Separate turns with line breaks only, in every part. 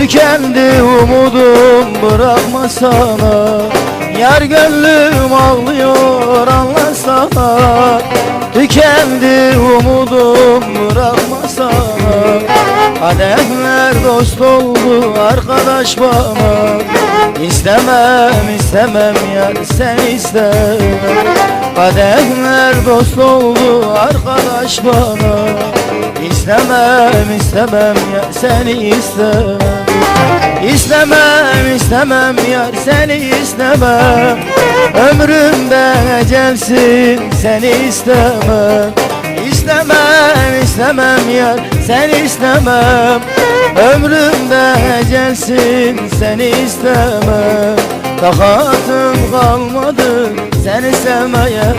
Tükendi umudum, bırakma sana. Yar gönlüm ağlıyor, anlasana. Tükendi umudum, bırakma sana. Kadehler dost oldu arkadaş bana. İstemem istemem yar sen istemem. Kadehler dost oldu arkadaş bana. İstemem istemem yar seni istemem. İstemem istemem yar seni istemem. Ömrümden ecelsin seni istemem. İstemem istemem yar seni istemem. Ömrümden ecelsin seni istemem. Takatım kalmadı seni sevmeye.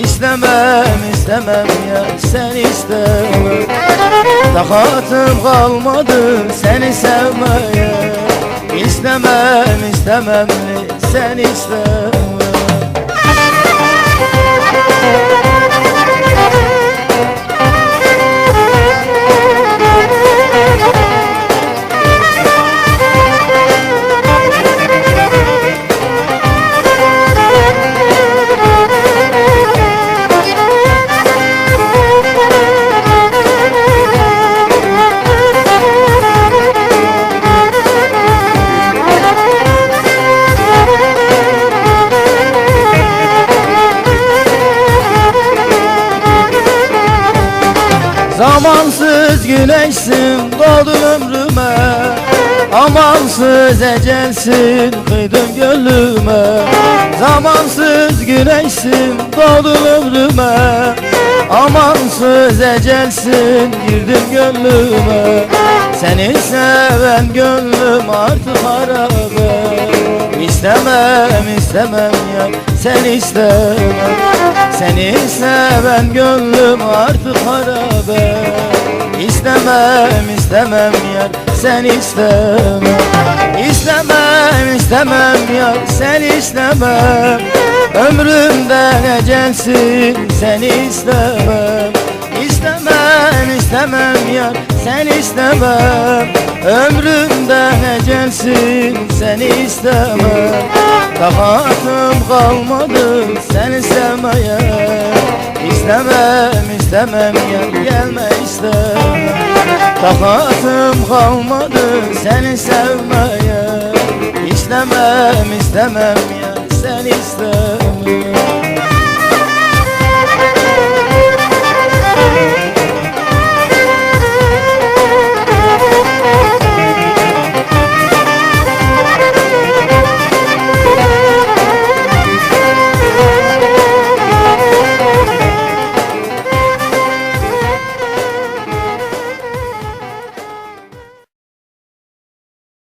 İstemem istemem yar seni istemem. Takatım kalmadı seni sevmeye. İstemem istemem seni istemem. Zamansız güneşsin doğdun ömrüme. Amansız ecelsin kıydın gönlüme. Zamansız güneşsin doğdun ömrüme. Amansız ecelsin girdin gönlüme. Seni seven gönlüm artık harabe. İstemem istemem ya seni istemem. Seni seven gönlüm artık harabe. İstemem istemem yar seni istemem. İstemem istemem yar seni istemem. Ömrümden ecelsin seni istemem. İstemem istemem yar seni istemem. Ömrümden ecelsin seni istemem. Takatım kalmadı seni sevmeye. İstemem istemem yar gelme istemem. Takatım kalmadı seni sevmeye. İstemem istemem yar seni istemem.